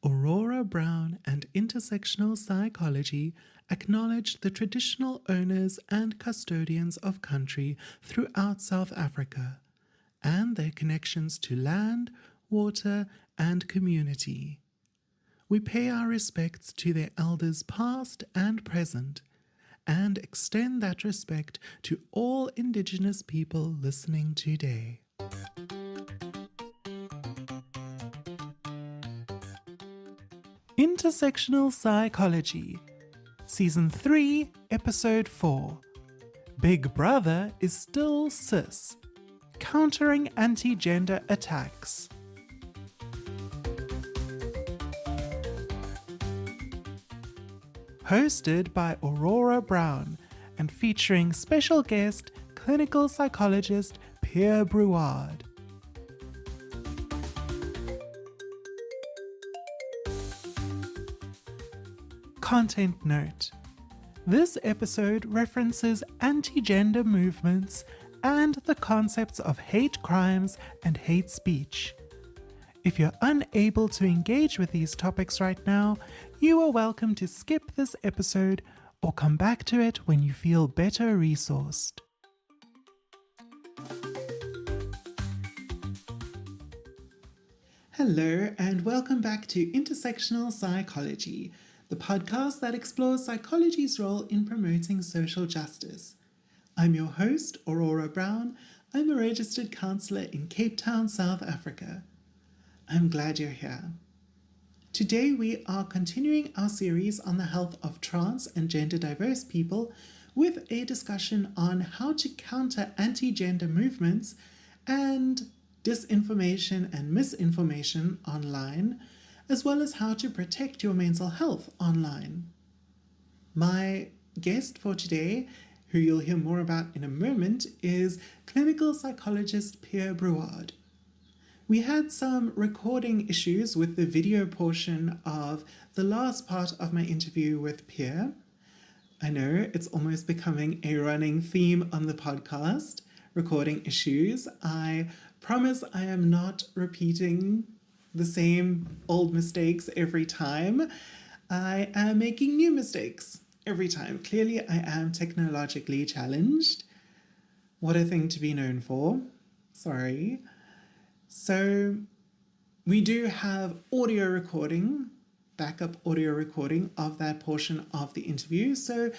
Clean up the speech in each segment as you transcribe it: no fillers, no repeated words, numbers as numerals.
Aurora Brown and Intersectional Psychology acknowledge the traditional owners and custodians of country throughout South Africa and their connections to land, water, and community. We pay our respects to their elders past and present and extend that respect to all Indigenous people listening today. Intersectional Psychology, Season 3, Episode 4. Big Brother is Still Cis, Countering Anti-Gender Attacks. Hosted by Aurora Brown and featuring special guest Clinical Psychologist Pierre Brouard. Content note: this episode references anti-gender movements and the concepts of hate crimes and hate speech. If you're unable to engage with these topics right now, you are welcome to skip this episode or come back to it when you feel better resourced. Hello, and welcome back to Intersectional Psychology, the podcast that explores psychology's role in promoting social justice. I'm your host, Aurora Brown. I'm a registered counsellor in Cape Town, South Africa. I'm glad you're here. Today we are continuing our series on the health of trans and gender diverse people with a discussion on how to counter anti-gender movements and disinformation and misinformation online, as well as how to protect your mental health online. My guest for today, who you'll hear more about in a moment, is Clinical Psychologist Pierre Brouard. We had some recording issues with the video portion of the last part of my interview with Pierre. I know it's almost becoming a running theme on the podcast, recording issues. I promise I am not repeating the same old mistakes every time. I am making new mistakes every time. Clearly, I am technologically challenged. What a thing to be known for. Sorry. So we do have audio recording, backup audio recording of that portion of the interview. So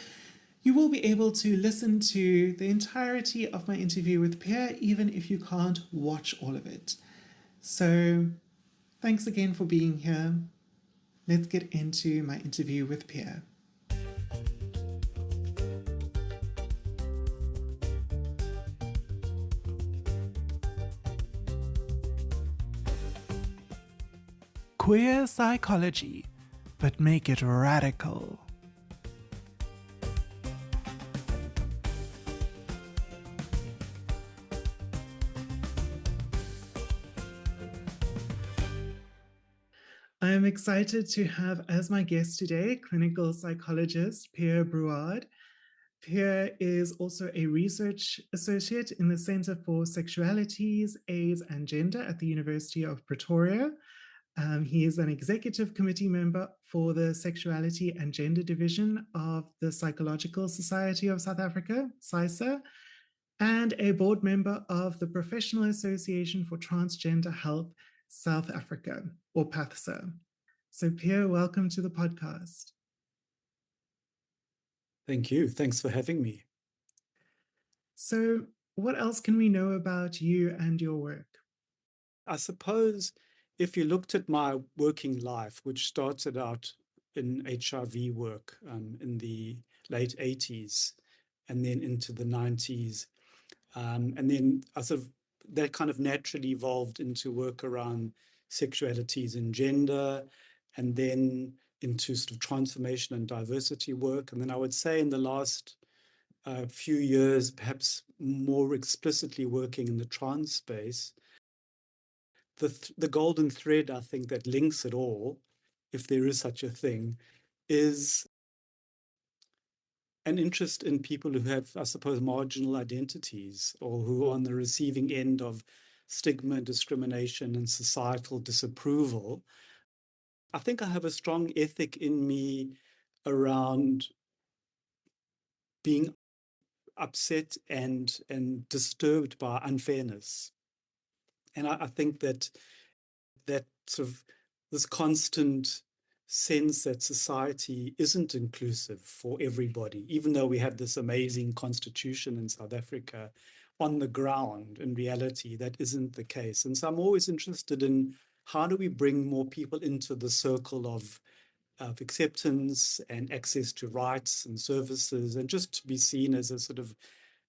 you will be able to listen to the entirety of my interview with Pierre, even if you can't watch all of it. So thanks again for being here. Let's get into my interview with Pierre. Queer psychology, but make it radical. I am excited to have as my guest today clinical psychologist Pierre Brouard. Pierre is also a research associate in the Center for Sexualities, AIDS and Gender at the University of Pretoria. He is an executive committee member for the Sexuality and Gender Division of the Psychological Society of South Africa, SAISA, and a board member of the Professional Association for Transgender Health South Africa, or PATHSA. So Pierre, welcome to the podcast. Thank you. Thanks for having me. So what else can we know about you and your work? I suppose if you looked at my working life, which started out in HIV work in the late 80s and then into the 90s, and then that kind of naturally evolved into work around sexualities and gender, and then into sort of transformation and diversity work. And then I would say in the last few years, perhaps more explicitly working in the trans space, the golden thread, I think, that links it all, if there is such a thing, is an interest in people who have, I suppose, marginal identities, or who are on the receiving end of stigma, discrimination, and societal disapproval. I think I have a strong ethic in me around being upset and disturbed by unfairness. And I think that sort of this constant sense that society isn't inclusive for everybody, even though we have this amazing constitution in South Africa, on the ground, in reality, that isn't the case. And so I'm always interested in how do we bring more people into the circle of acceptance and access to rights and services, and just to be seen as a sort of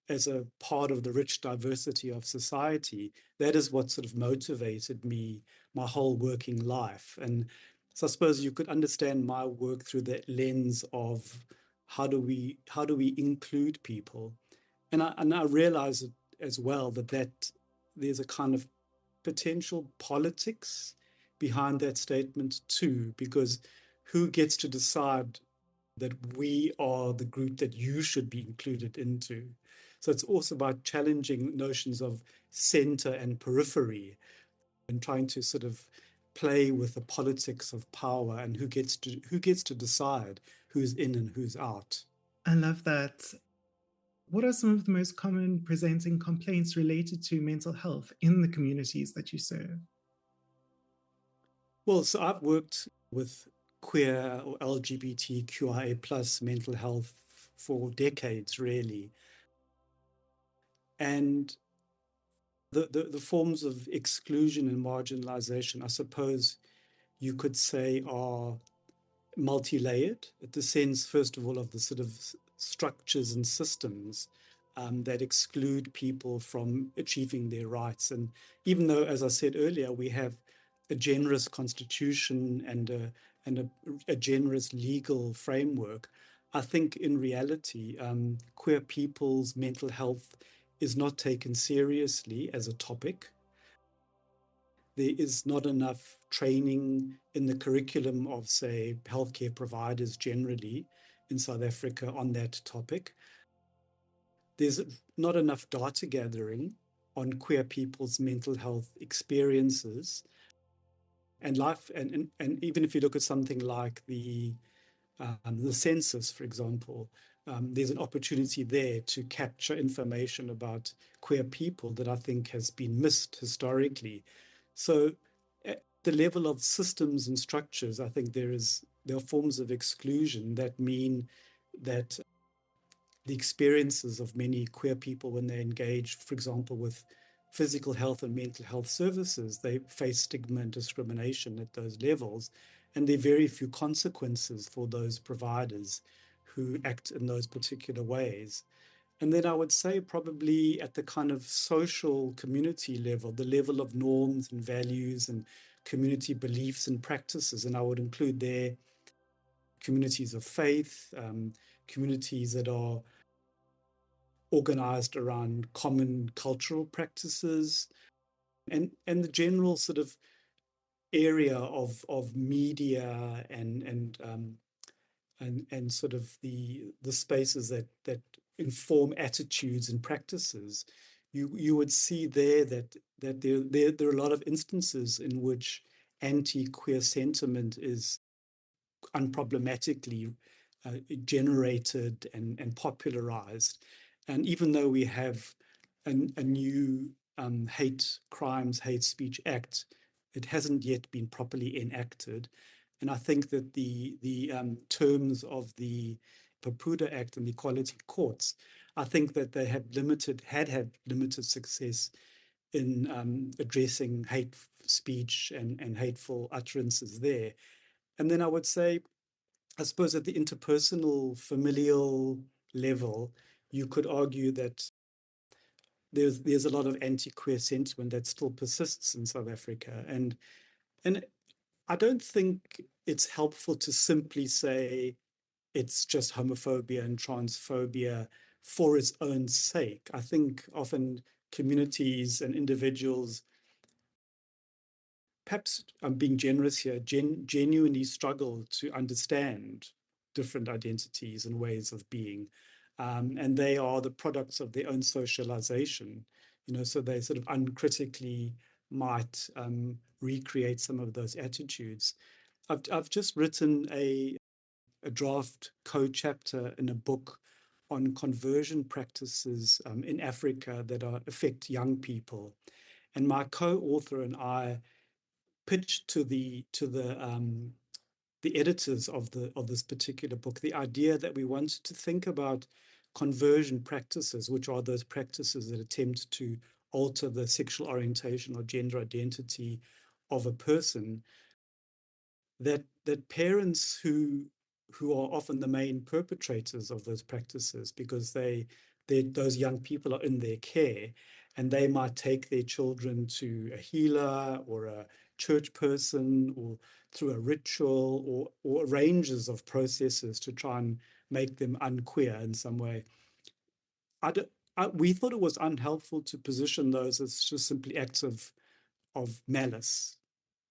as a part of the rich diversity of society. That is what sort of motivated me my whole working life. And so I suppose you could understand my work through that lens of how do we include people. And I realize as well that there's a kind of potential politics behind that statement too, because who gets to decide that we are the group that you should be included into? So it's also about challenging notions of center and periphery and trying to sort of play with the politics of power and who gets to decide who's in and who's out. I love that. What are some of the most common presenting complaints related to mental health in the communities that you serve? Well, so I've worked with queer or LGBTQIA plus mental health for decades, really. And the forms of exclusion and marginalization, I suppose you could say, are multi-layered, at the sense, first of all, of the sort of structures and systems that exclude people from achieving their rights. And even though, as I said earlier, we have a generous constitution and a generous legal framework, I think in reality, queer people's mental health is not taken seriously as a topic. There is not enough training in the curriculum of, say, healthcare providers generally in South Africa on that topic. There's not enough data gathering on queer people's mental health experiences and life. And even if you look at something like the census, for example, there's an opportunity there to capture information about queer people that I think has been missed historically. So at the level of systems and structures, I think there are forms of exclusion that mean that the experiences of many queer people when they engage, for example, with physical health and mental health services, they face stigma and discrimination at those levels. And there are very few consequences for those providers who act in those particular ways. And then I would say probably at the kind of social community level, the level of norms and values and community beliefs and practices, and I would include there communities of faith, communities that are organized around common cultural practices, and the general sort of area of media and sort of the spaces that inform attitudes and practices. You would see there that there are a lot of instances in which anti-queer sentiment is unproblematically generated and popularized. And even though we have a new hate crimes, hate speech act, it hasn't yet been properly enacted. And I think that the terms of the Papuda Act and the Equality Courts, I think that they had limited success in addressing hate speech and hateful utterances there. And then I would say, I suppose at the interpersonal, familial level, you could argue that there's a lot of anti-queer sentiment that still persists in South Africa. And I don't think it's helpful to simply say it's just homophobia and transphobia for its own sake. I think often communities and individuals, perhaps I'm being generous here, genuinely struggle to understand different identities and ways of being. And they are the products of their own socialization, so they sort of uncritically might recreate some of those attitudes. I've just written a draft co-chapter in a book on conversion practices in Africa that affect young people. And my co-author and I pitched to the editors of this particular book the idea that we wanted to think about conversion practices, which are those practices that attempt to alter the sexual orientation or gender identity of a person, that parents who are often the main perpetrators of those practices, because those young people are in their care, and they might take their children to a healer or a church person or through a ritual or ranges of processes to try and make them unqueer in some way. We thought it was unhelpful to position those as just simply acts of malice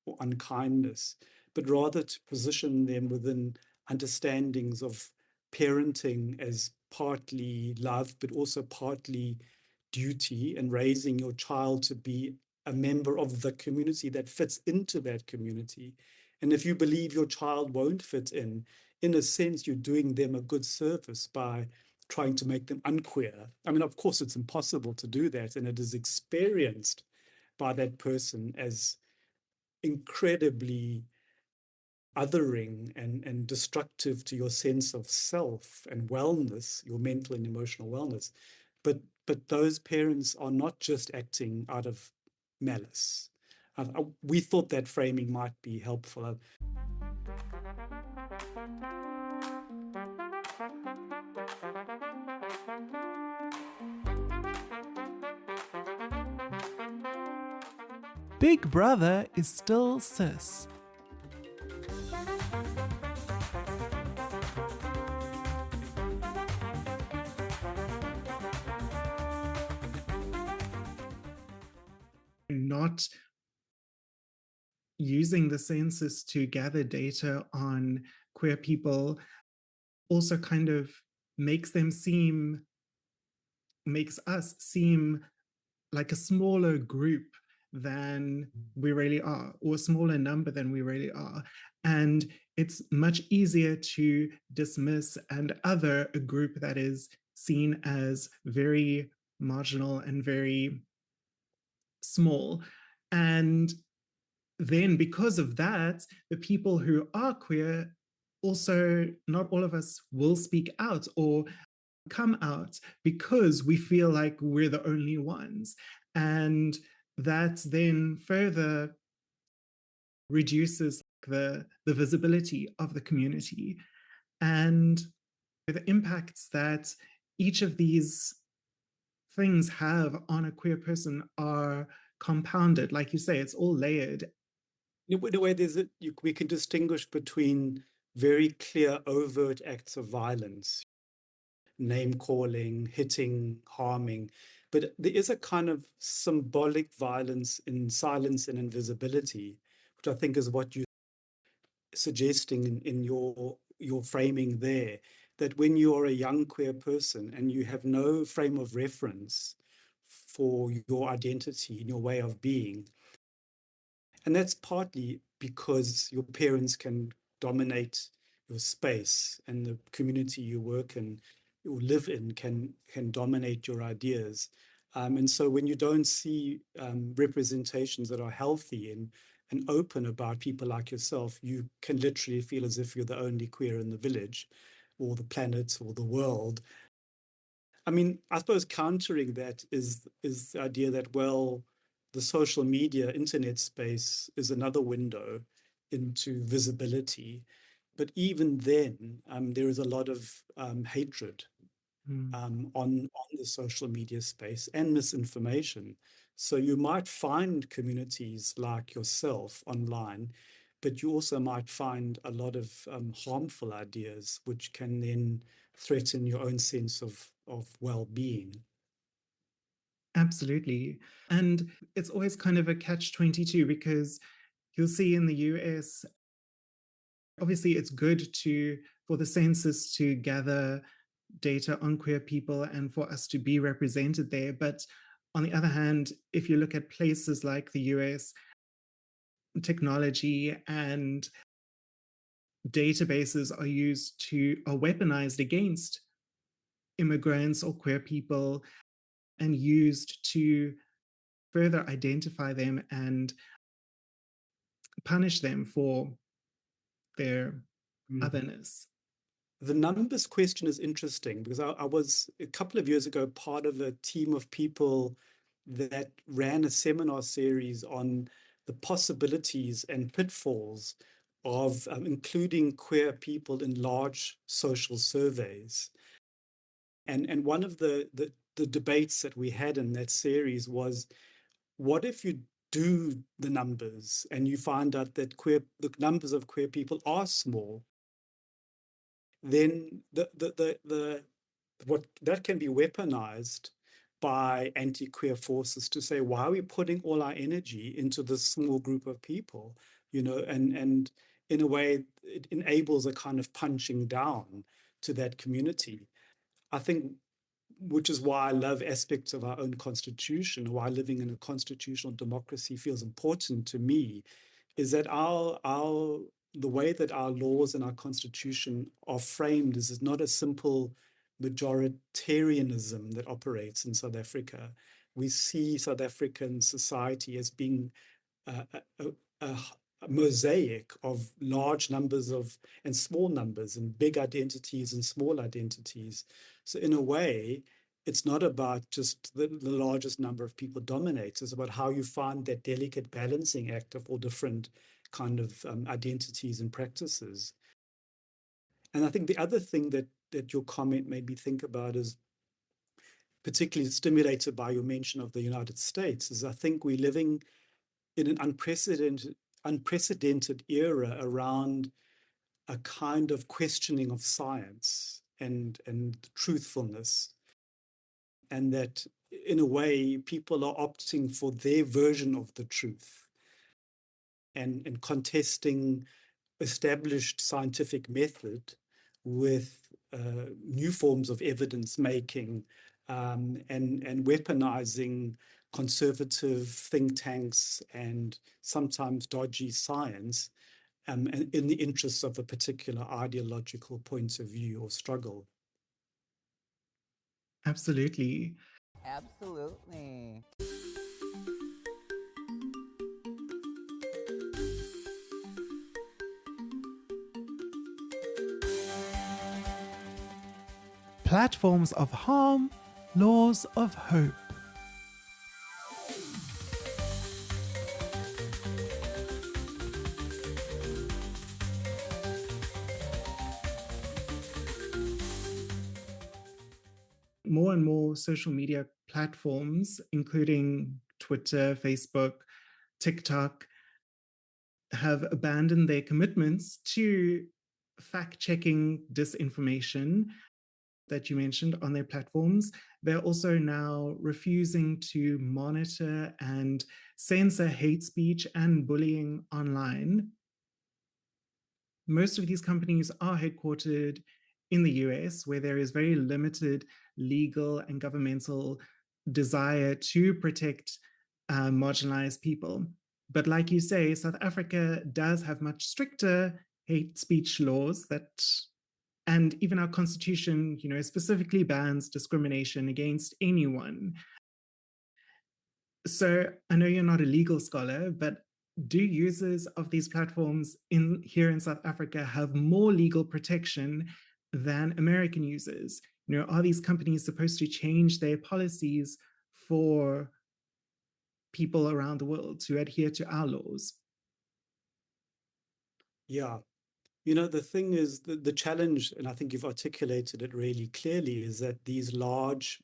or unkindness, but rather to position them within understandings of parenting as partly love, but also partly duty, and raising your child to be a member of the community that fits into that community. And if you believe your child won't fit in a sense, you're doing them a good service by trying to make them unqueer. I mean, of course, it's impossible to do that, and it is experienced by that person as incredibly othering and destructive to your sense of self and wellness, your mental and emotional wellness. But those parents are not just acting out of malice. We thought that framing might be helpful. Big Brother is still cis. Not using the census to gather data on queer people also kind of makes us seem like a smaller group than we really are, or a smaller number than we really are. And it's much easier to dismiss and other a group that is seen as very marginal and very small. And then because of that, the people who are queer, also not all of us will speak out or come out because we feel like we're the only ones. And that then further reduces the visibility of the community and the impacts that each of these things have on a queer person are compounded. Like you say, it's all layered. In a way, we can distinguish between very clear overt acts of violence, name calling, hitting, harming. But there is a kind of symbolic violence in silence and invisibility, which I think is what you're suggesting in your framing there, that when you're a young queer person and you have no frame of reference for your identity and your way of being, and that's partly because your parents can dominate your space, and the community you work in or live in can dominate your ideas. And so when you don't see representations that are healthy and open about people like yourself, you can literally feel as if you're the only queer in the village or the planet or the world. I mean, I suppose countering that is the idea that, well, the social media, internet space is another window into visibility. But even then, there is a lot of hatred on the social media space and misinformation. So you might find communities like yourself online, but you also might find a lot of harmful ideas, which can then threaten your own sense of well-being. Absolutely. And it's always kind of a catch-22 because you'll see in the US, obviously it's good for the census to gather data on queer people and for us to be represented there. But on the other hand, if you look at places like the US, technology and databases are weaponized against immigrants or queer people and used to further identify them and punish them for their otherness. The numbers question is interesting because I was a couple of years ago part of a team of people that ran a seminar series on the possibilities and pitfalls of including queer people in large social surveys. And one of the debates that we had in that series was, what if you do the numbers and you find out that the numbers of queer people are small? Then what that can be weaponized by anti-queer forces to say, why are we putting all our energy into this small group of people? And in a way, it enables a kind of punching down to that community. I think, which is why I love aspects of our own constitution, why living in a constitutional democracy feels important to me, is that the way that our laws and our constitution are framed is not a simple majoritarianism that operates in South Africa. We see South African society as being a, a, a mosaic of large numbers and small numbers and big identities and small identities. So in a way, it's not about just the largest number of people dominates. It's about how you find that delicate balancing act of all different kind of identities and practices. And I think the other thing that your comment made me think about is, particularly stimulated by your mention of the United States, is I think we're living in an unprecedented era around a kind of questioning of science and truthfulness. And that in a way, people are opting for their version of the truth and contesting established scientific method with new forms of evidence making and weaponizing conservative think tanks and sometimes dodgy science in the interests of a particular ideological point of view or struggle. Absolutely. Absolutely. Platforms of harm, laws of hope. More and more social media platforms, including Twitter, Facebook, TikTok, have abandoned their commitments to fact-checking disinformation that you mentioned on their platforms. They're also now refusing to monitor and censor hate speech and bullying online. Most of these companies are headquartered in the US, where there is very limited legal and governmental desire to protect marginalized people. But like you say, South Africa does have much stricter hate speech laws and even our constitution, specifically bans discrimination against anyone. So I know you're not a legal scholar, but do users of these platforms here in South Africa have more legal protection than American users? Are these companies supposed to change their policies for people around the world to adhere to our laws? Yeah. The thing is, the challenge, and I think you've articulated it really clearly, is that these large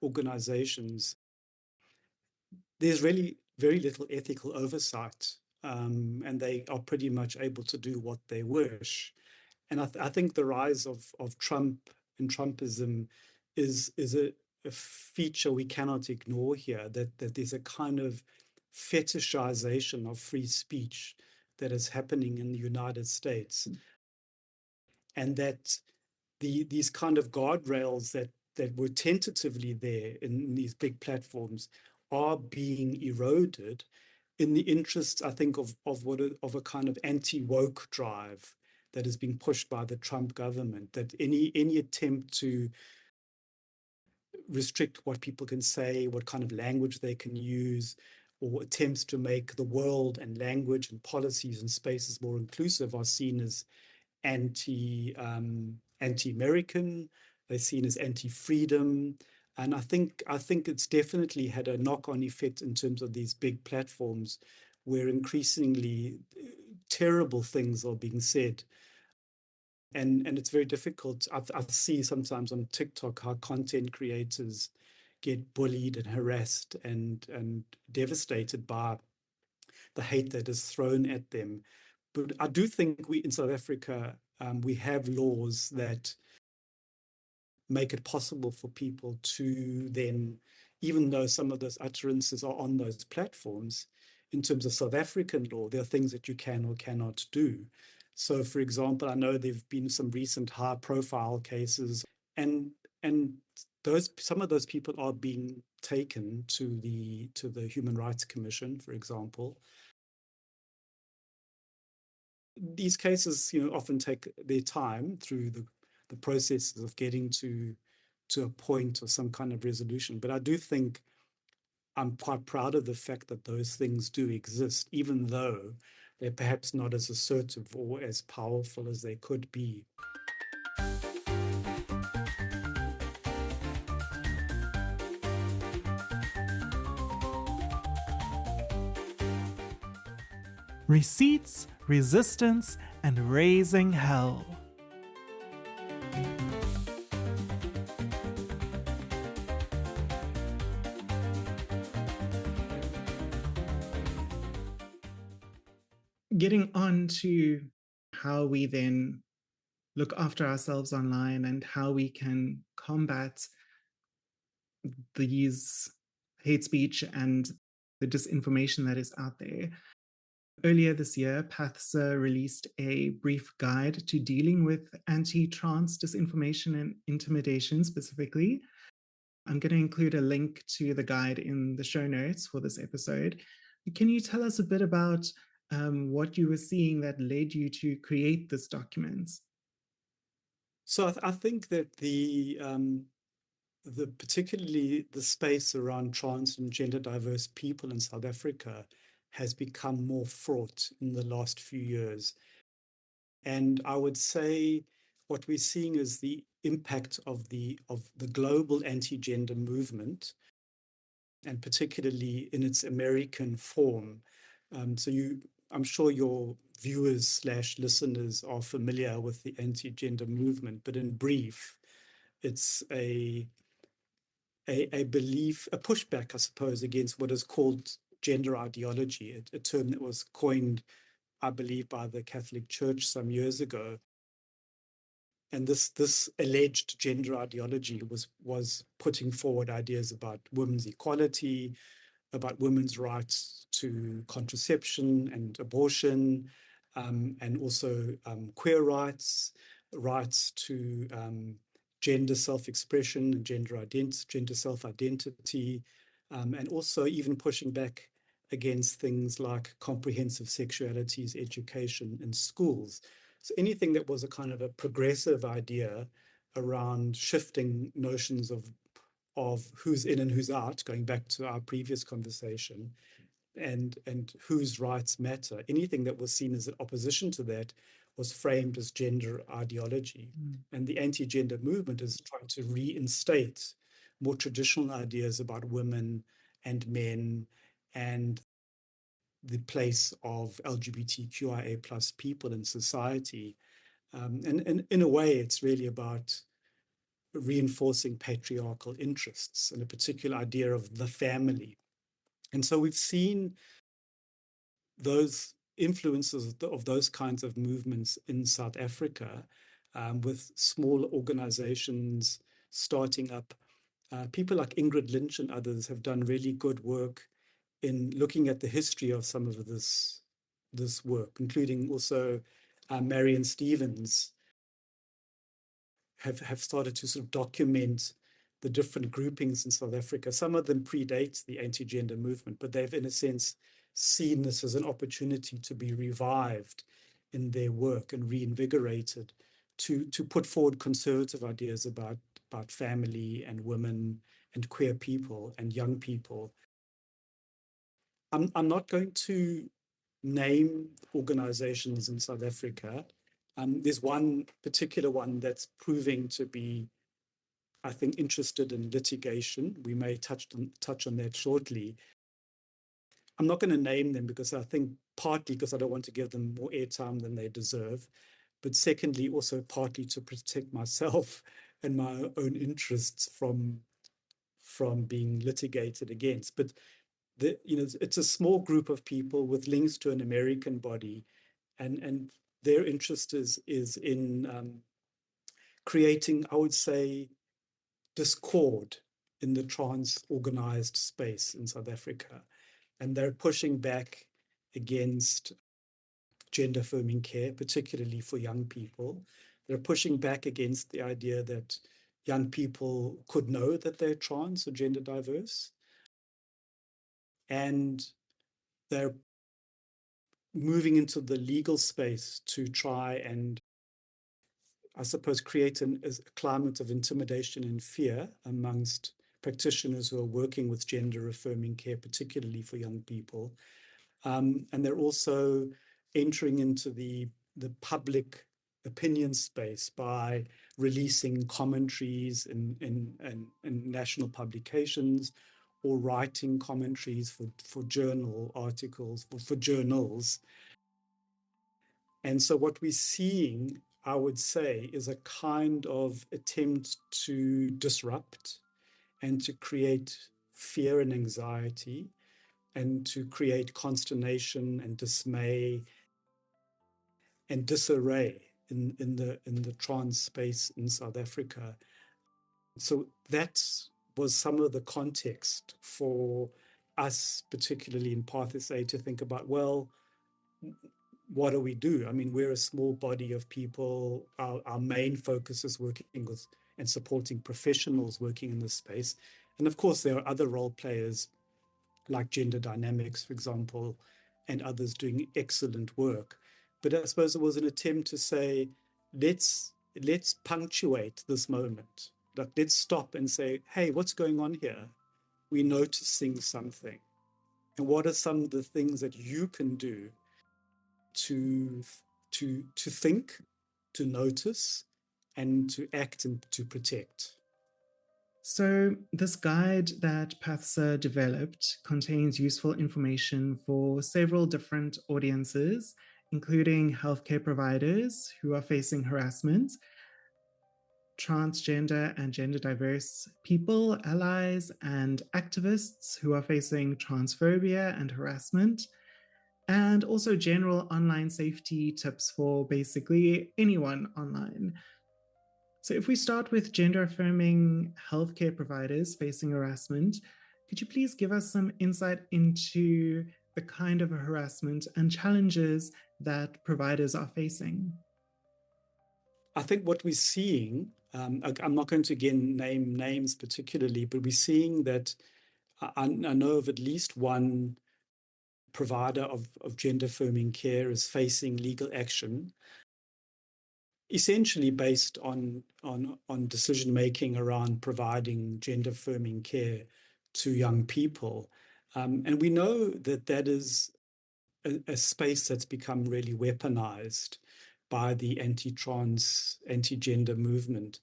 organizations, there's really very little ethical oversight, and they are pretty much able to do what they wish. And I think the rise of Trump and Trumpism is a feature we cannot ignore here, that there's a kind of fetishization of free speech that is happening in the United States. And that these kind of guardrails that were tentatively there in these big platforms are being eroded in the interests, I think, of a kind of anti-woke drive that is being pushed by the Trump government, that any attempt to restrict what people can say, what kind of language they can use, or attempts to make the world and language and policies and spaces more inclusive are seen as anti-American. They're seen as anti-freedom. And I think it's definitely had a knock-on effect in terms of these big platforms where increasingly terrible things are being said. And it's very difficult. I see sometimes on TikTok how content creators get bullied and harassed and devastated by the hate that is thrown at them. But I do think we in South Africa, we have laws that make it possible for people to then, even though some of those utterances are on those platforms, in terms of South African law, there are things that you can or cannot do. So, for example, I know there have been some recent high-profile cases, and some of those people are being taken to the Human Rights Commission, for example. These cases, often take their time through the processes of getting to a point or some kind of resolution. But I do think I'm quite proud of the fact that those things do exist, even though they're perhaps not as assertive or as powerful as they could be. Receipts, resistance, and raising hell. Getting on to how we then look after ourselves online and how we can combat these hate speech and the disinformation that is out there. Earlier this year, PATHSA released a brief guide to dealing with anti-trans disinformation and intimidation specifically. I'm going to include a link to the guide in the show notes for this episode. Can you tell us a bit about what you were seeing that led you to create this document? So I think that particularly the space around trans and gender diverse people in South Africa has become more fraught in the last few years. And I would say what we're seeing is the impact of the global anti-gender movement, and particularly in its American form. I'm sure your viewers / listeners are familiar with the anti-gender movement, but in brief, it's a belief, a pushback, I suppose, against what is called gender ideology, a term that was coined, I believe, by the Catholic Church some years ago. And this alleged gender ideology was putting forward ideas about women's equality, about women's rights to contraception and abortion, and also queer rights to gender self-expression and gender self-identity, and also even pushing back against things like comprehensive sexualities education in schools. So anything that was a kind of a progressive idea around shifting notions of who's in and who's out, going back to our previous conversation, and whose rights matter. Anything that was seen as an opposition to that was framed as gender ideology. And the anti-gender movement is trying to reinstate more traditional ideas about women and men and the place of LGBTQIA plus people in society. And in a way, it's really about reinforcing patriarchal interests and a particular idea of the family. And so we've seen those influences of those kinds of movements in South Africa, with small organizations starting up. People like Ingrid Lynch and others have done really good work in looking at the history of some of this work, including also Marion Stevens, have started to sort of document the different groupings in South Africa. Some of them predate the anti-gender movement, but they've, in a sense, seen this as an opportunity to be revived in their work and reinvigorated to put forward conservative ideas about family and women and queer people and young people. I'm not going to name organizations in South Africa. There's one particular one that's proving to be, I think, interested in litigation. We may touch on that shortly. I'm not going to name them because I think partly because I don't want to give them more airtime than they deserve, but secondly, also partly to protect myself and my own interests from being litigated against. But it's a small group of people with links to an American body, and their interest is in creating, I would say, discord in the trans organized space in South Africa. And they're pushing back against gender affirming care, particularly for young people. They're pushing back against the idea that young people could know that they're trans or gender diverse. And they're moving into the legal space to try and, I suppose, create a climate of intimidation and fear amongst practitioners who are working with gender affirming care, particularly for young people. And they're also entering into the public opinion space by releasing commentaries in national publications or writing commentaries for journal articles or for journals. And so what we're seeing, I would say, is a kind of attempt to disrupt and to create fear and anxiety and to create consternation and dismay and disarray in the trans space in South Africa. So that was some of the context for us, particularly in Path SA, to think about, well, what do we do? I mean, we're a small body of people. Our main focus is working with and supporting professionals working in this space. And of course, there are other role players like Gender Dynamics, for example, and others doing excellent work. But I suppose it was an attempt to say, let's punctuate this moment. Like, let's stop and say, hey, what's going on here? We're noticing something. And what are some of the things that you can do to think, to notice, and to act and to protect? So, this guide that PATHSA developed contains useful information for several different audiences, including healthcare providers who are facing harassment, transgender and gender diverse people, allies, and activists who are facing transphobia and harassment, and also general online safety tips for basically anyone online. So if we start with gender affirming healthcare providers facing harassment, could you please give us some insight into the kind of harassment and challenges that providers are facing? I think what we're seeing, I'm not going to again name names particularly, but we're seeing that I know of at least one provider of gender affirming care is facing legal action, essentially based on decision making around providing gender affirming care to young people. And we know that is a space that's become really weaponized by the anti-trans, anti-gender movement,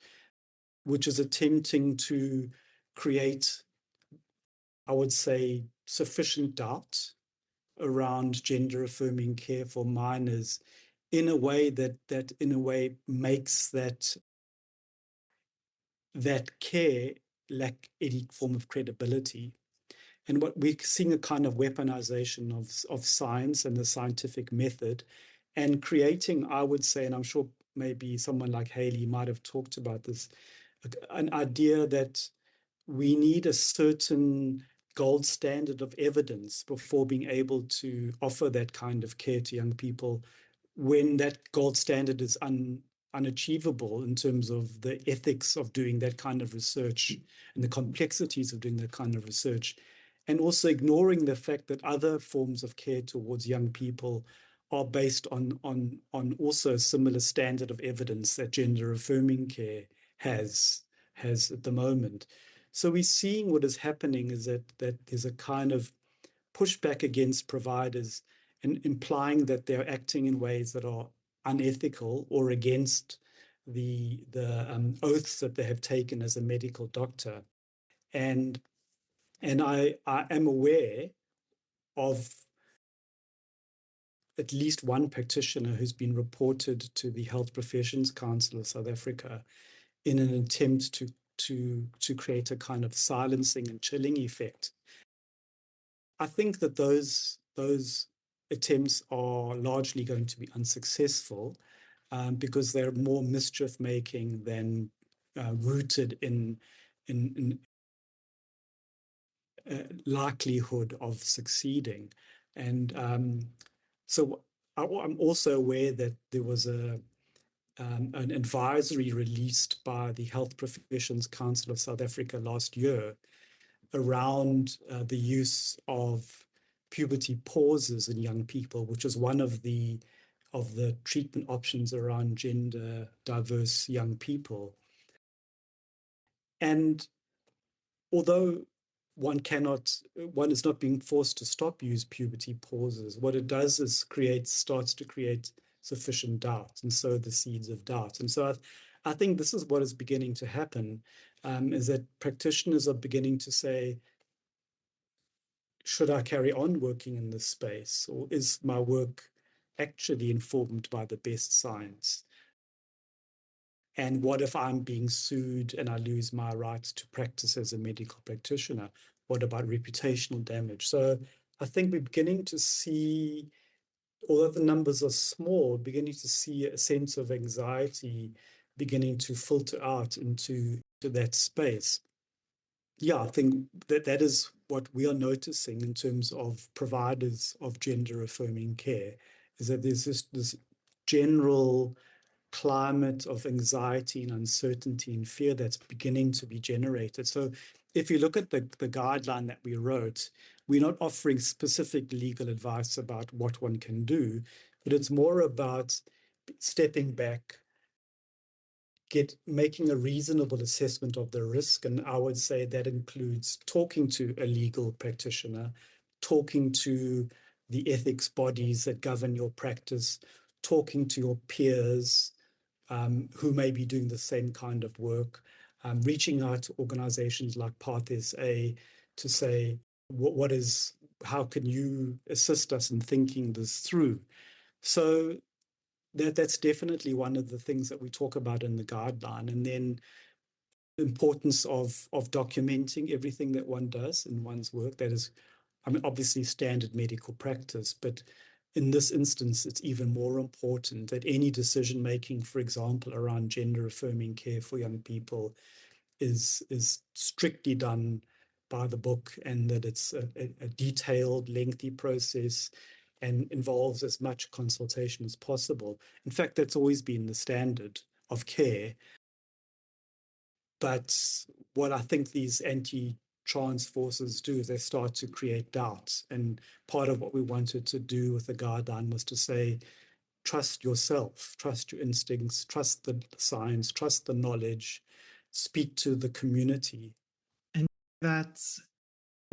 which is attempting to create, I would say, sufficient doubt around gender affirming care for minors in a way that in a way makes that care lack any form of credibility. And what we're seeing a kind of weaponization of science and the scientific method, and creating, I would say, and I'm sure maybe someone like Haley might have talked about this, an idea that we need a certain gold standard of evidence before being able to offer that kind of care to young people, when that gold standard is unachievable in terms of the ethics of doing that kind of research and the complexities of doing that kind of research, and also ignoring the fact that other forms of care towards young people are based on also a similar standard of evidence that gender affirming care has at the moment. So we're seeing what is happening is that there's a kind of pushback against providers and implying that they're acting in ways that are unethical or against the oaths that they have taken as a medical doctor. And I am aware of at least one practitioner who's been reported to the Health Professions Council of South Africa in an attempt to create a kind of silencing and chilling effect. I think that those attempts are largely going to be unsuccessful because they're more mischief making than rooted in likelihood of succeeding. And so I'm also aware that there was an advisory released by the Health Professions Council of South Africa last year around the use of puberty pauses in young people, which is one of the treatment options around gender diverse young people. And although one is not being forced to stop use puberty pauses, what it does is starts to create sufficient doubt and sow the seeds of doubt. And so I think this is what is beginning to happen, is that practitioners are beginning to say, should I carry on working in this space, or is my work actually informed by the best science? And what if I'm being sued and I lose my rights to practice as a medical practitioner? What about reputational damage? So I think we're beginning to see, although the numbers are small, beginning to see a sense of anxiety beginning to filter out into that space. Yeah, I think that is what we are noticing in terms of providers of gender affirming care, is that there's this general climate of anxiety and uncertainty and fear that's beginning to be generated. So if you look at the guideline that we wrote, we're not offering specific legal advice about what one can do, but it's more about stepping back, making a reasonable assessment of the risk. And I would say that includes talking to a legal practitioner, talking to the ethics bodies that govern your practice, talking to your peers who may be doing the same kind of work, reaching out to organizations like Path SA to say, how can you assist us in thinking this through? So that's definitely one of the things that we talk about in the guideline. And then the importance of documenting everything that one does in one's work. That is, I mean, obviously standard medical practice, but in this instance, it's even more important that any decision making, for example, around gender affirming care for young people is strictly done by the book, and that it's a detailed, lengthy process and involves as much consultation as possible. In fact, that's always been the standard of care. But what I think these anti-trans forces do is they start to create doubts. And part of what we wanted to do with the guideline was to say, trust yourself, trust your instincts, trust the science, trust the knowledge, speak to the community. And that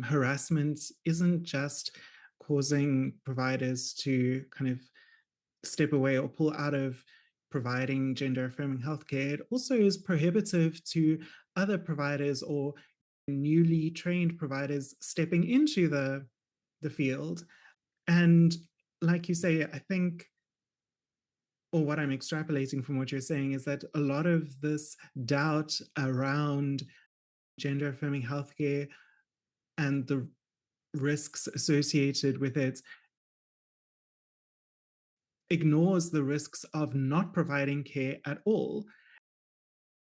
harassment isn't just causing providers to kind of step away or pull out of providing gender affirming healthcare. It also is prohibitive to other providers or newly trained providers stepping into the field. And like you say, I think, or what I'm extrapolating from what you're saying, is that a lot of this doubt around gender affirming healthcare and the risks associated with it ignores the risks of not providing care at all.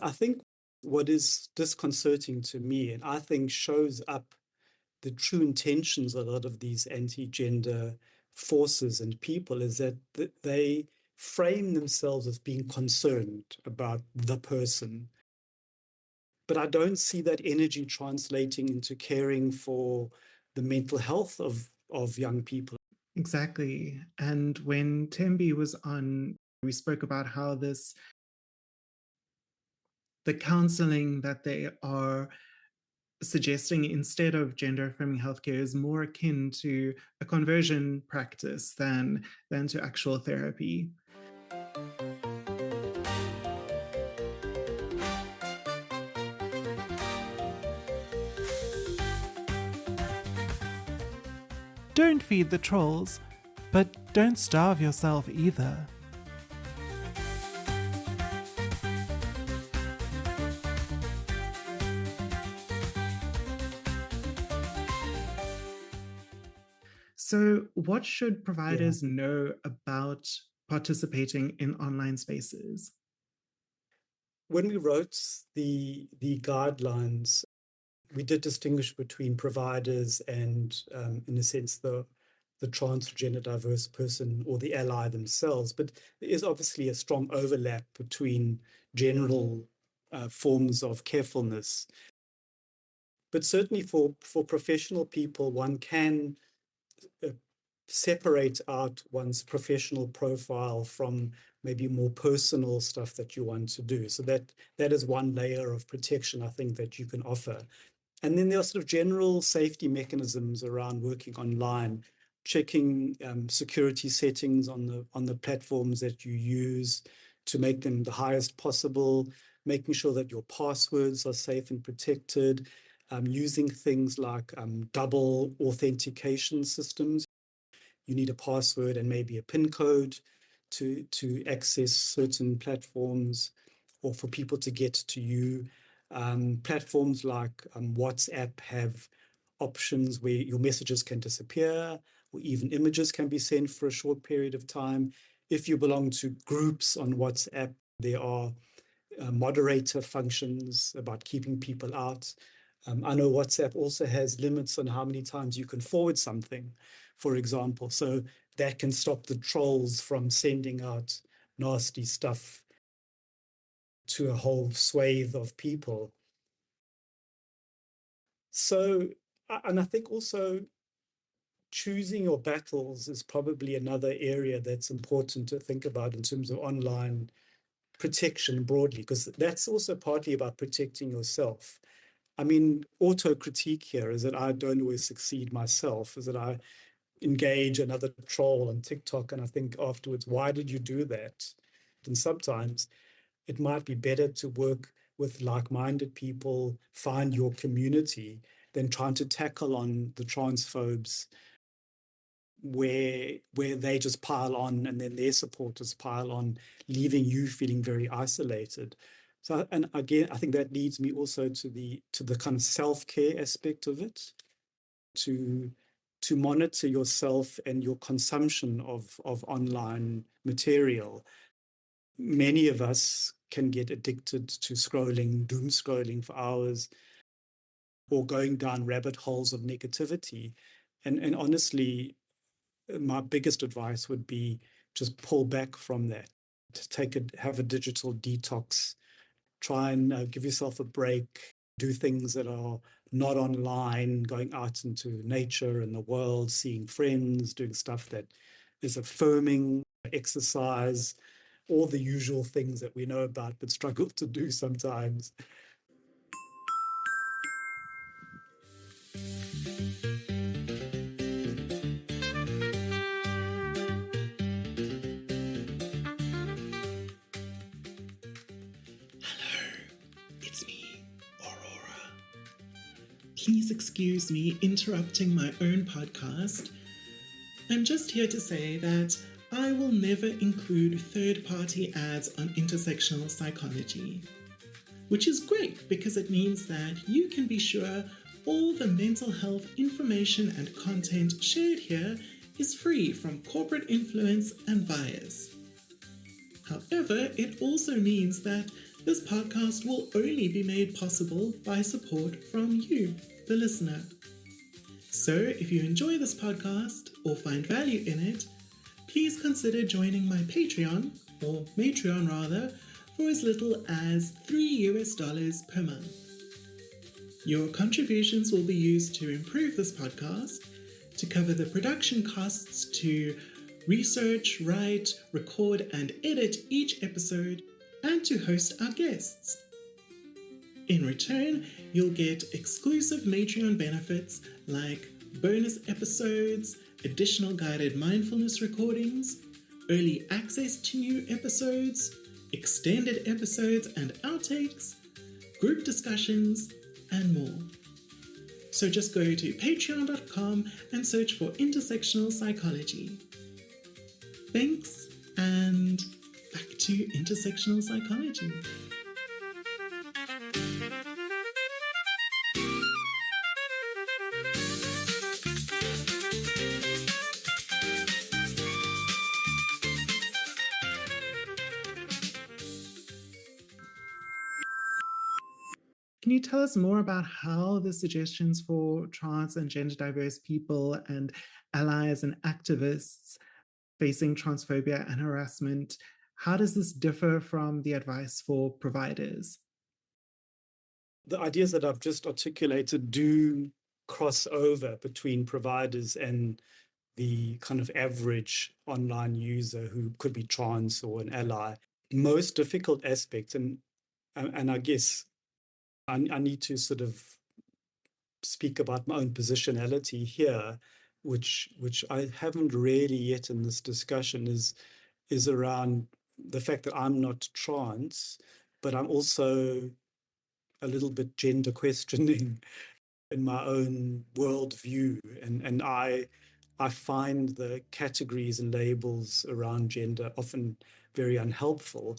I think what is disconcerting to me, and I think shows up the true intentions of a lot of these anti-gender forces and people, is that they frame themselves as being concerned about the person. But I don't see that energy translating into caring for the mental health of young people. Exactly. And when Tembi was on, we spoke about how the counseling that they are suggesting instead of gender affirming healthcare is more akin to a conversion practice than to actual therapy. Don't feed the trolls, but don't starve yourself either. So, what should providers know about participating in online spaces? When we wrote the guidelines, we did distinguish between providers and, in a sense, the transgender diverse person or the ally themselves. But there is obviously a strong overlap between general forms of carefulness. But certainly for professional people, one can separate out one's professional profile from maybe more personal stuff that you want to do. So that is one layer of protection, I think, that you can offer. And then there are sort of general safety mechanisms around working online, checking security settings on the platforms that you use to make them the highest possible, making sure that your passwords are safe and protected, using things like double authentication systems. You need a password and maybe a PIN code to access certain platforms or for people to get to you. Platforms like WhatsApp have options where your messages can disappear or even images can be sent for a short period of time. If you belong to groups on WhatsApp, there are moderator functions about keeping people out. I know WhatsApp also has limits on how many times you can forward something, for example. So that can stop the trolls from sending out nasty stuff to a whole swathe of people. So, and I think also choosing your battles is probably another area that's important to think about in terms of online protection broadly, because that's also partly about protecting yourself. I mean, auto-critique here is that I don't always succeed myself, is that I engage another troll on TikTok and I think afterwards, why did you do that? And sometimes it might be better to work with like-minded people, find your community, than trying to tackle on the transphobes where they just pile on and then their supporters pile on, leaving you feeling very isolated. So, and again, I think that leads me also to the kind of self-care aspect of it, to monitor yourself and your consumption of online material. Many of us can get addicted to scrolling, doom scrolling for hours, or going down rabbit holes of negativity. And honestly, my biggest advice would be just pull back from that, to have a digital detox, try and give yourself a break, do things that are not online, going out into nature and the world, seeing friends, doing stuff that is affirming, exercise, all the usual things that we know about but struggle to do sometimes. It's me, Aurora. Please excuse me interrupting my own podcast. I'm just here to say that I will never include third-party ads on intersectional psychology, which is great because it means that you can be sure all the mental health information and content shared here is free from corporate influence and bias. However, it also means that this podcast will only be made possible by support from you, the listener. So if you enjoy this podcast or find value in it, please consider joining my Patreon, or Matreon rather, for as little as $3 per month. Your contributions will be used to improve this podcast, to cover the production costs to research, write, record, and edit each episode, and to host our guests. In return, you'll get exclusive Patreon benefits like bonus episodes, additional guided mindfulness recordings, early access to new episodes, extended episodes and outtakes, group discussions, and more. So just go to patreon.com and search for Intersectional Psychology. Thanks, and back to Intersectional Psychology. Can you tell us more about how the suggestions for trans and gender diverse people and allies and activists facing transphobia and harassment, how does this differ from the advice for providers? The ideas that I've just articulated do cross over between providers and the kind of average online user who could be trans or an ally. Most difficult aspect, and I guess I need to sort of speak about my own positionality here, which I haven't really yet in this discussion, is around the fact that I'm not trans, but I'm also a little bit gender questioning in my own worldview, and I find the categories and labels around gender often very unhelpful,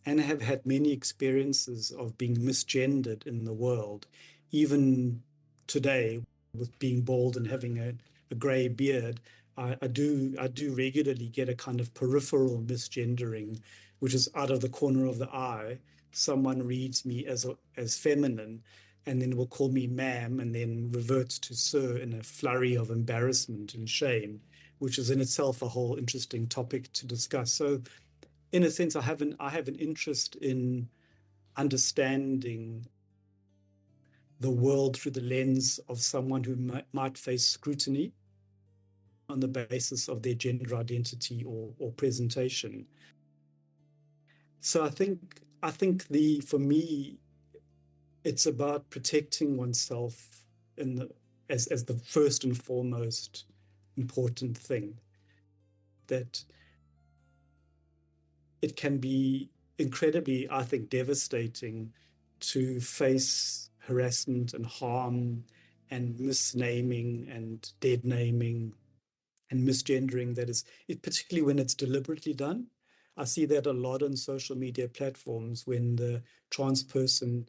and have had many experiences of being misgendered in the world, even today, with being bald and having a grey beard. I do regularly get a kind of peripheral misgendering, which is out of the corner of the eye. Someone reads me as feminine, and then will call me ma'am, and then reverts to sir in a flurry of embarrassment and shame, which is in itself a whole interesting topic to discuss. So, in a sense, I have an interest in understanding the world through the lens of someone who might face scrutiny on the basis of their gender identity or presentation. So I think for me, it's about protecting oneself as the first and foremost important thing. That it can be incredibly, I think, devastating to face harassment and harm and misnaming and dead naming and misgendering, that is, particularly when it's deliberately done. I see that a lot on social media platforms when the trans person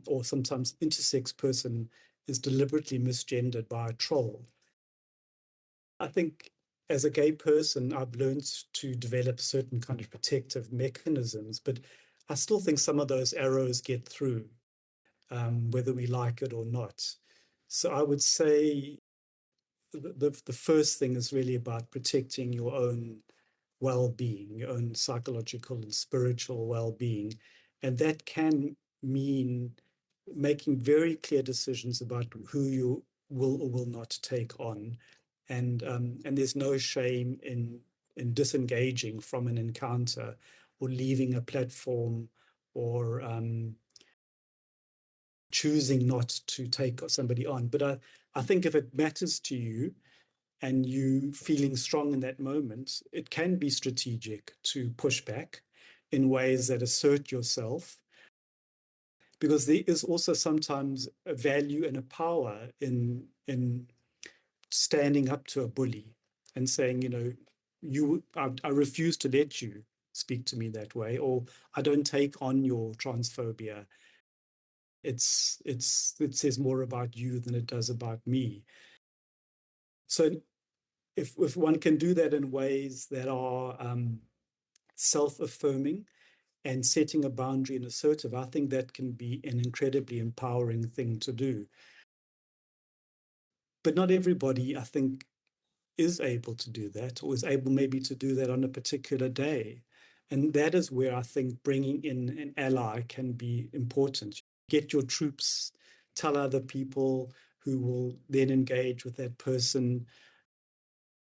or sometimes intersex person is deliberately misgendered by a troll. I think as a gay person, I've learned to develop certain kind of protective mechanisms, but I still think some of those arrows get through, whether we like it or not. So I would say the first thing is really about protecting your own well-being, your own psychological and spiritual well-being. And that can mean making very clear decisions about who you will or will not take on. And there's no shame in disengaging from an encounter or leaving a platform or choosing not to take somebody on. But I think if it matters to you and you feeling strong in that moment, it can be strategic to push back in ways that assert yourself, because there is also sometimes a value and a power in standing up to a bully and saying, I refuse to let you speak to me that way, or I don't take on your transphobia. It says more about you than it does about me. So if one can do that in ways that are self-affirming and setting a boundary and assertive, I think that can be an incredibly empowering thing to do. But not everybody, I think, is able to do that, or is able maybe to do that on a particular day. And that is where I think bringing in an ally can be important. Get your troops, tell other people who will then engage with that person.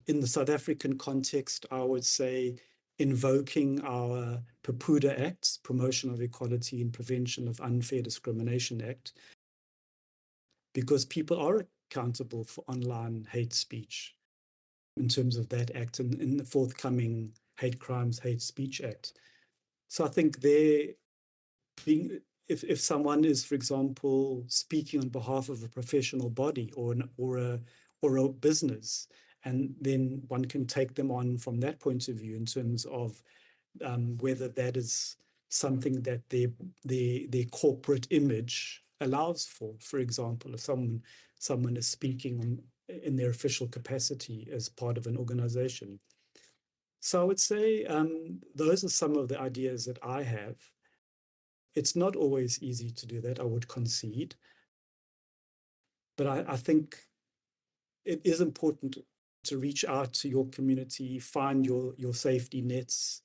In the South African context, I would say invoking our PEPUDA Acts, Promotion of Equality and Prevention of Unfair Discrimination Act, because people are accountable for online hate speech in terms of that act and in the forthcoming Hate Crimes, Hate Speech Act. So I think if someone is, for example, speaking on behalf of a professional body or a business, and then one can take them on from that point of view in terms of whether that is something that their corporate image allows for. For example, if someone is speaking in their official capacity as part of an organization. So I would say those are some of the ideas that I have. It's not always easy to do that, I would concede. But I think it is important to reach out to your community, find your safety nets,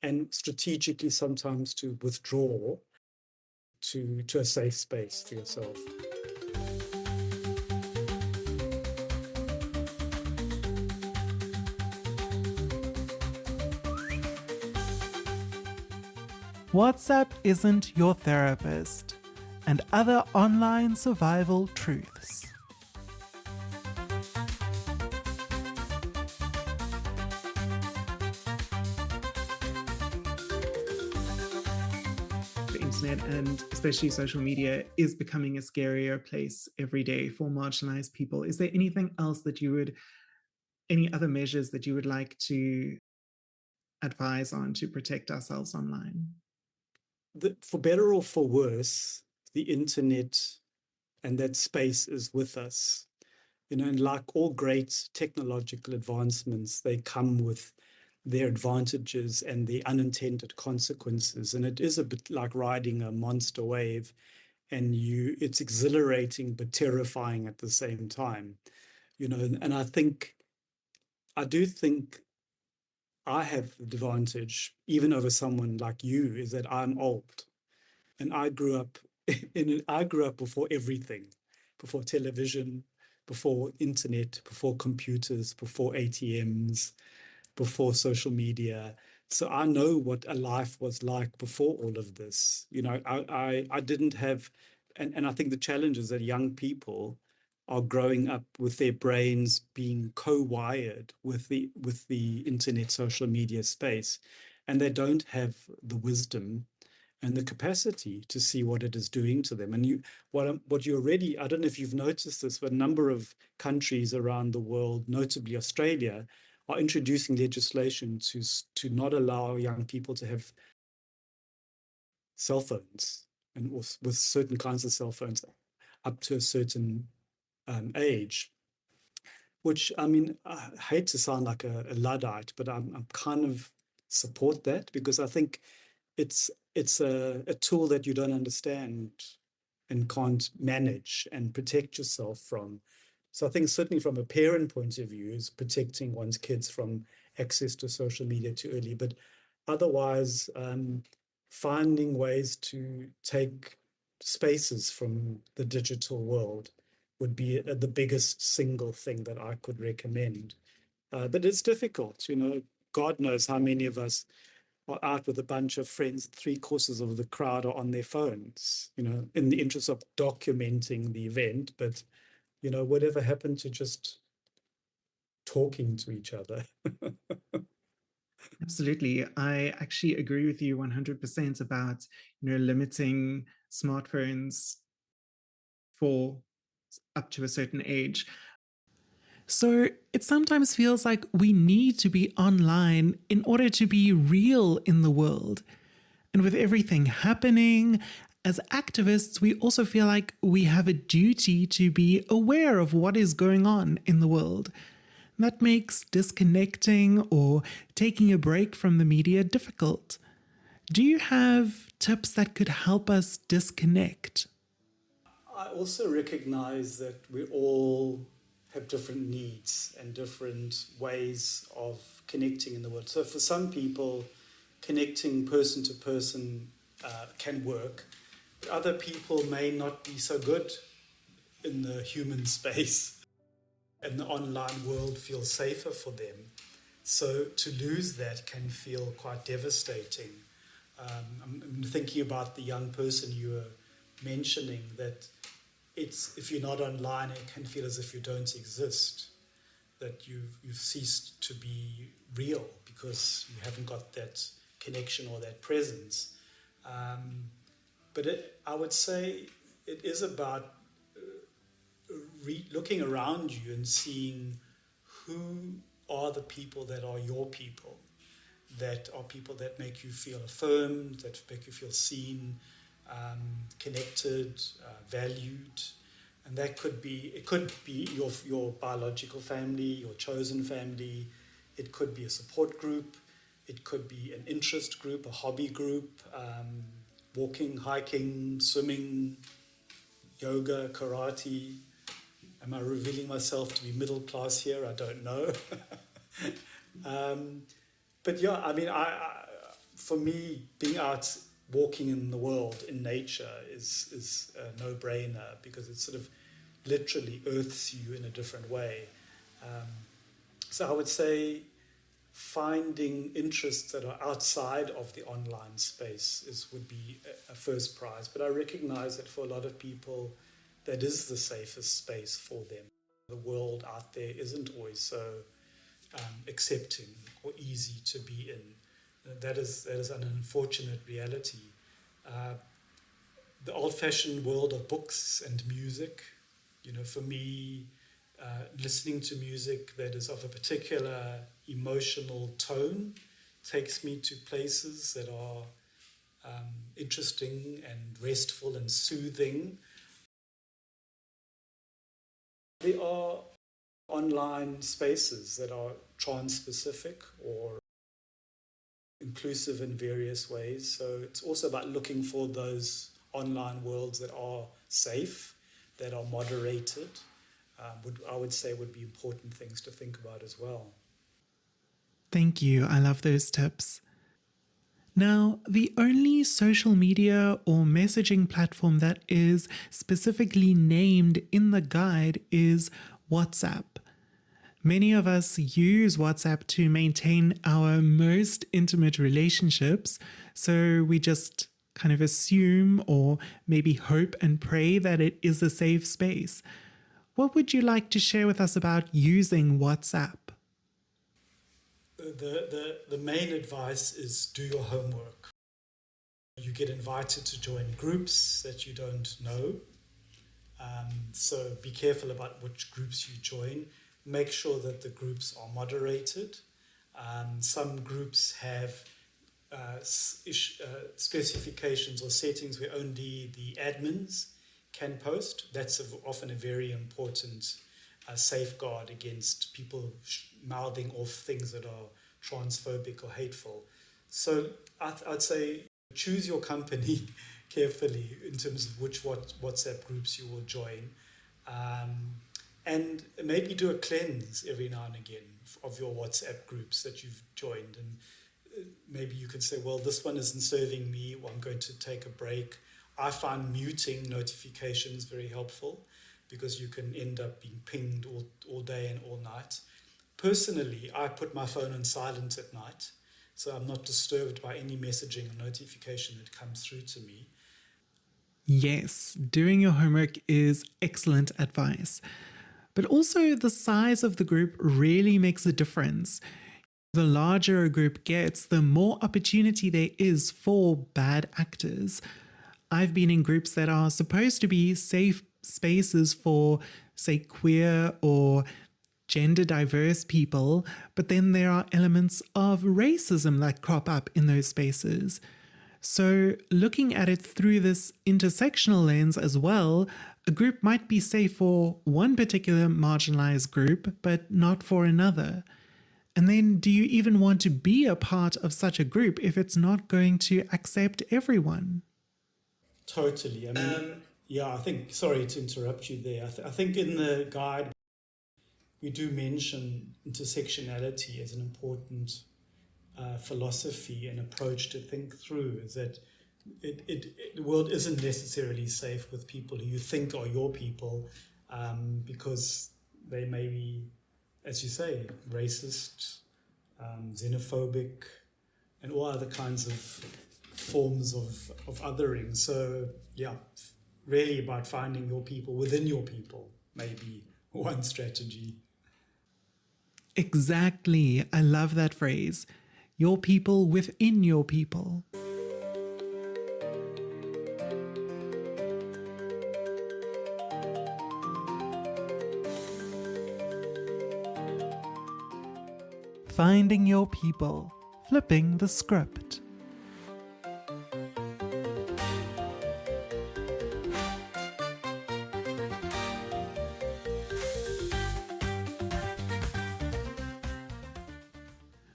and strategically sometimes to withdraw to a safe space for yourself. WhatsApp isn't your therapist, and other online survival truths. The internet, and especially social media, is becoming a scarier place every day for marginalized people. Is there anything else that any other measures that you would like to advise on to protect ourselves online? For better or for worse, the internet and that space is with us. And like all great technological advancements, they come with their advantages and the unintended consequences. And it is a bit like riding a monster wave, and it's exhilarating but terrifying at the same time. And I do think I have the advantage, even over someone like you, is that I'm old. And I grew up before everything, before television, before internet, before computers, before ATMs, before social media. So I know what a life was like before all of this. I didn't have, and I think the challenge is that young people are growing up with their brains being co-wired with the internet, social media space, and they don't have the wisdom and the capacity to see what it is doing to them. And what you already, I don't know if you've noticed this, but a number of countries around the world, notably Australia, are introducing legislation to not allow young people to have cell phones, and with certain kinds of cell phones up to a certain age. Which, I mean, I hate to sound like a Luddite, but I'm kind of support that, because I think it's a tool that you don't understand and can't manage and protect yourself from. So I think certainly from a parent point of view is protecting one's kids from access to social media too early. But otherwise, finding ways to take spaces from the digital world would be the biggest single thing that I could recommend. But it's difficult, God knows how many of us are out with a bunch of friends, 3/4 of the crowd are on their phones, in the interest of documenting the event. But, whatever happened to just talking to each other? Absolutely. I actually agree with you 100% about, limiting smartphones for up to a certain age. So it sometimes feels like we need to be online in order to be real in the world. And with everything happening, as activists, we also feel like we have a duty to be aware of what is going on in the world. That makes disconnecting or taking a break from the media difficult. Do you have tips that could help us disconnect? I also recognize that we all have different needs and different ways of connecting in the world. So for some people, connecting person to person can work. Other people may not be so good in the human space and the online world feel safer for them. So to lose that can feel quite devastating. I'm thinking about the young person you were mentioning, that if you're not online, it can feel as if you don't exist, that you've ceased to be real because you haven't got that connection or that presence. But I would say it is about looking around you and seeing who are the people that are your people, that are people that make you feel affirmed, that make you feel seen, connected, valued. And that could be, it could be your biological family, your chosen family. It could be a support group. It could be an interest group, a hobby group, walking, hiking, swimming, yoga, karate. Am I revealing myself to be middle class here? I don't know. But yeah, I mean, for me, being out walking in the world, in nature, is a no-brainer, because it sort of literally earths you in a different way. So I would say finding interests that are outside of the online space would be a first prize. But I recognize that for a lot of people, that is the safest space for them. The world out there isn't always so accepting or easy to be in. That is an unfortunate reality. The old-fashioned world of books and music, for me, listening to music that is of a particular emotional tone takes me to places that are interesting and restful and soothing. There are online spaces that are trans-specific or inclusive in various ways. So it's also about looking for those online worlds that are safe, that are moderated. I would say would be important things to think about as well. Thank you. I love those tips. Now, the only social media or messaging platform that is specifically named in the guide is WhatsApp. Many of us use WhatsApp to maintain our most intimate relationships, so we just kind of assume or maybe hope and pray that it is a safe space. What would you like to share with us about using WhatsApp? The main advice is do your homework. You get invited to join groups that you don't know. So be careful about which groups you join. Make sure that the groups are moderated. Some groups have specifications or settings where only the admins can post. That's often a very important safeguard against people mouthing off things that are transphobic or hateful. So I'd say choose your company carefully in terms of which WhatsApp groups you will join. And maybe do a cleanse every now and again of your WhatsApp groups that you've joined. And maybe you could say, well, this one isn't serving me, or I'm going to take a break. I find muting notifications very helpful, because you can end up being pinged all day and all night. Personally, I put my phone on silent at night, so I'm not disturbed by any messaging or notification that comes through to me. Yes, doing your homework is excellent advice. But also, the size of the group really makes a difference. The larger a group gets, the more opportunity there is for bad actors. I've been in groups that are supposed to be safe spaces for, say, queer or gender diverse people, but then there are elements of racism that crop up in those spaces. So, looking at it through this intersectional lens as well, a group might be safe for one particular marginalized group, but not for another. And then, do you even want to be a part of such a group if it's not going to accept everyone? Totally. I mean, I think, sorry to interrupt you there. I think in the guide, we do mention intersectionality as an important philosophy and approach to think through, is that the world isn't necessarily safe with people who you think are your people. because they may be, as you say, racist, xenophobic, and all other kinds of forms of othering. So, yeah, really about finding your people within your people, maybe one strategy. Exactly. I love that phrase. Your people within your people. Finding your people. Flipping the script.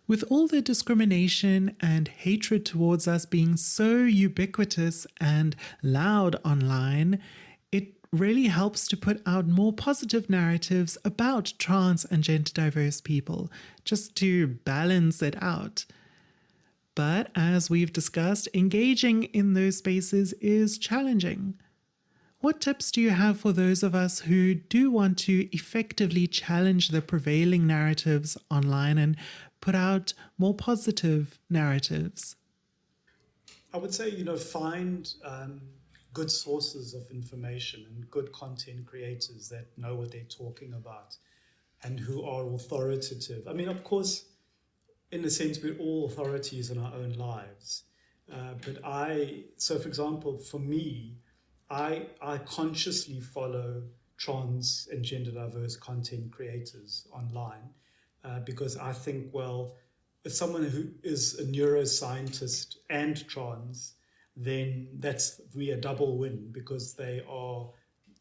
With all the discrimination and hatred towards us being so ubiquitous and loud online, it really helps to put out more positive narratives about trans and gender diverse people, just to balance it out. But as we've discussed, engaging in those spaces is challenging. What tips do you have for those of us who do want to effectively challenge the prevailing narratives online and put out more positive narratives? I would say, find good sources of information and good content creators that know what they're talking about and who are authoritative. I mean, of course, in a sense, we're all authorities in our own lives. So for example, for me, I consciously follow trans and gender diverse content creators online because I think, well, if someone who is a neuroscientist and trans, then that's really a double win because they are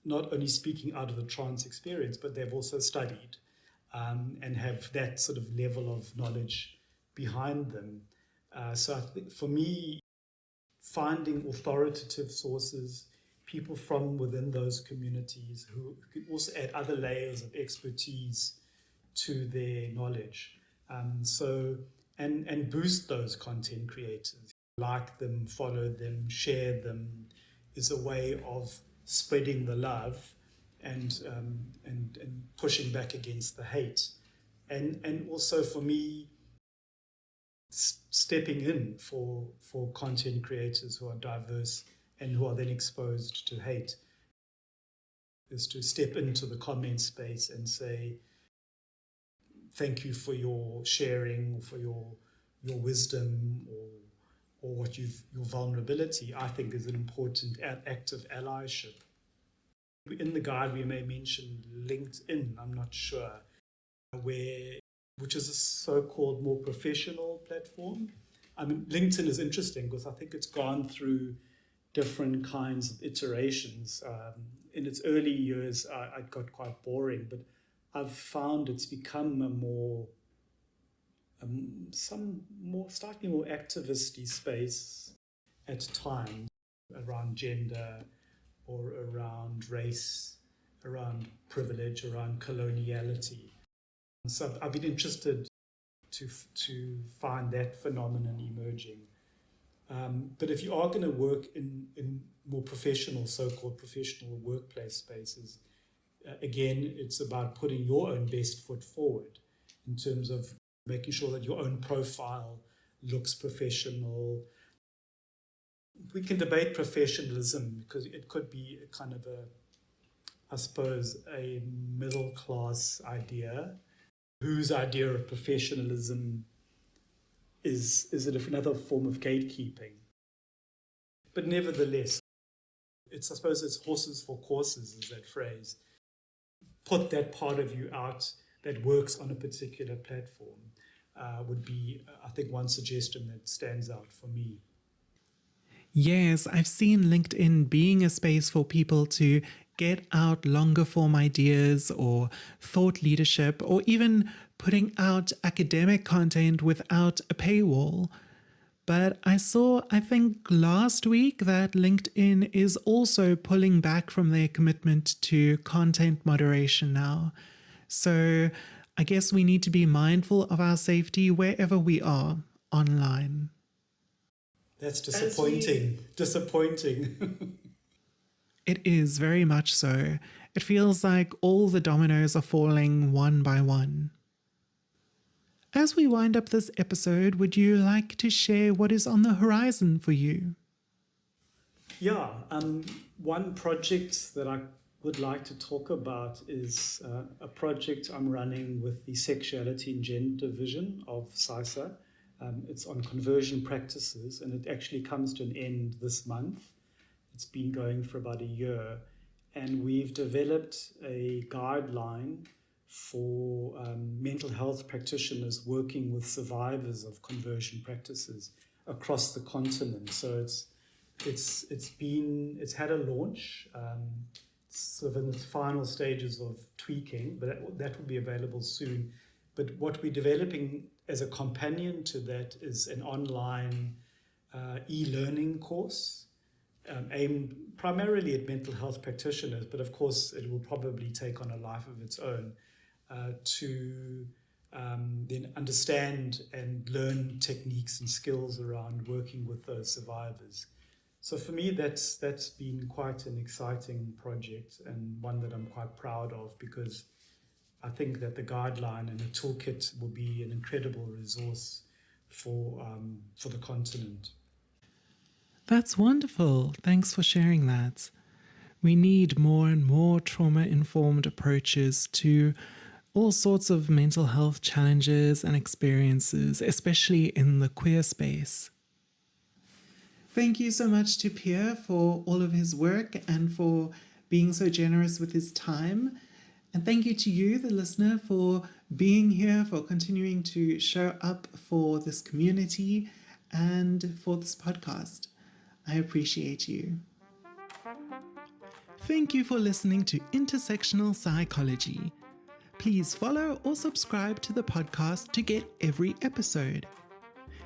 not only speaking out of the trans experience, but they've also studied and have that sort of level of knowledge behind them. So I think for me, finding authoritative sources, people from within those communities who could also add other layers of expertise to their knowledge. And boost those content creators. Like them, follow them, share them is a way of spreading the love and pushing back against the hate. And also for me, stepping in for content creators who are diverse and who are then exposed to hate is to step into the comment space and say, thank you for your sharing, for your wisdom, or what your vulnerability, I think is an important act of allyship. In the guide, we may mention LinkedIn, I'm not sure, which is a so-called more professional platform. I mean, LinkedIn is interesting because I think it's gone through different kinds of iterations. In its early years, it got quite boring, but I've found it's become slightly more activist-y space at times around gender or around race, around privilege, around coloniality. So I've been interested to find that phenomenon emerging. But if you are going to work in more professional, so-called professional workplace spaces, again, it's about putting your own best foot forward in terms of making sure that your own profile looks professional. We can debate professionalism because it could be a kind of I suppose, a middle-class idea whose idea of professionalism is another form of gatekeeping. But nevertheless, I suppose it's horses for courses, is that phrase. Put that part of you out that works on a particular platform would be, I think, one suggestion that stands out for me. Yes, I've seen LinkedIn being a space for people to get out longer form ideas or thought leadership, or even putting out academic content without a paywall. But I saw, I think last week, that LinkedIn is also pulling back from their commitment to content moderation now. So I guess we need to be mindful of our safety wherever we are online. That's disappointing. Disappointing. It is very much so. It feels like all the dominoes are falling one by one. As we wind up this episode, would you like to share what is on the horizon for you? Yeah, one project that I would like to talk about is a project I'm running with the Sexuality and Gender Division of SISA. It's on conversion practices, and it actually comes to an end this month. It's been going for about a year, and we've developed a guideline for mental health practitioners working with survivors of conversion practices across the continent. So it's had a launch. It's sort of in its final stages of tweaking, but that will be available soon. But what we're developing as a companion to that is an online e-learning course aimed primarily at mental health practitioners, but of course it will probably take on a life of its own to then understand and learn techniques and skills around working with those survivors. So for me, that's been quite an exciting project, and one that I'm quite proud of, because I think that the guideline and the toolkit will be an incredible resource for the continent. That's wonderful. Thanks for sharing that. We need more and more trauma-informed approaches to all sorts of mental health challenges and experiences, especially in the queer space. Thank you so much to Pierre for all of his work and for being so generous with his time. And thank you to you, the listener, for being here, for continuing to show up for this community and for this podcast. I appreciate you. Thank you for listening to Intersectional Psychology. Please follow or subscribe to the podcast to get every episode.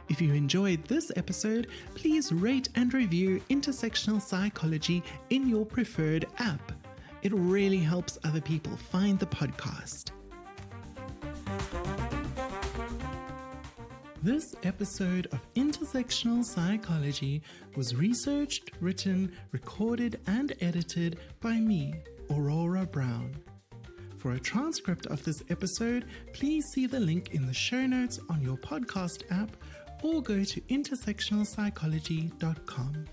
If you enjoyed this episode, please rate and review Intersectional Psychology in your preferred app. It really helps other people find the podcast. This episode of Intersectional Psychology was researched, written, recorded, and edited by me, Aurora Brown. For a transcript of this episode, please see the link in the show notes on your podcast app or go to intersectionalpsychology.com.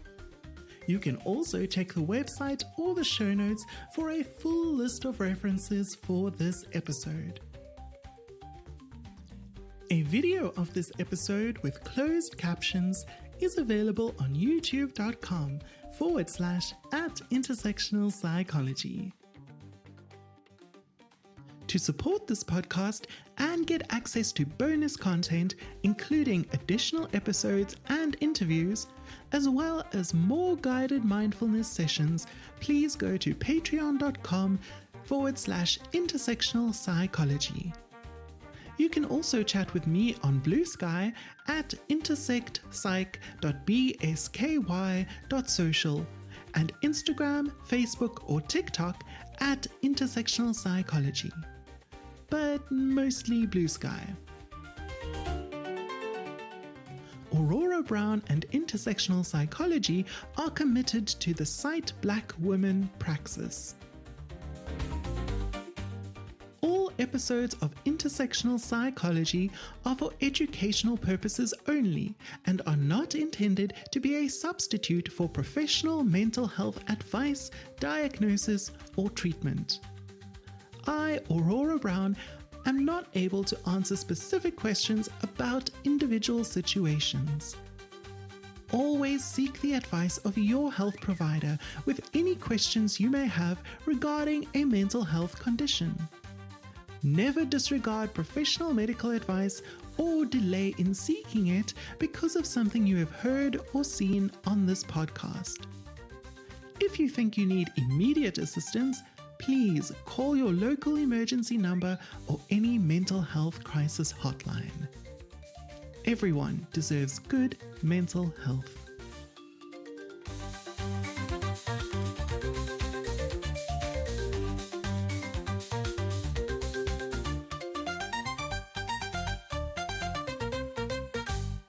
You can also check the website or the show notes for a full list of references for this episode. A video of this episode with closed captions is available on youtube.com/@intersectionalpsychology. To support this podcast and get access to bonus content, including additional episodes and interviews, as well as more guided mindfulness sessions, please go to patreon.com/intersectional psychology. You can also chat with me on Blue Sky at intersect.psych.bsky.social and Instagram, Facebook, or TikTok at Intersectional Psychology. But mostly Blue Sky. Aurora Brown and Intersectional Psychology are committed to the Cite Black Women praxis. All episodes of Intersectional Psychology are for educational purposes only and are not intended to be a substitute for professional mental health advice, diagnosis, or treatment. I, Aurora Brown, am not able to answer specific questions about individual situations. Always seek the advice of your health provider with any questions you may have regarding a mental health condition. Never disregard professional medical advice or delay in seeking it because of something you have heard or seen on this podcast. If you think you need immediate assistance, please call your local emergency number or any mental health crisis hotline. Everyone deserves good mental health.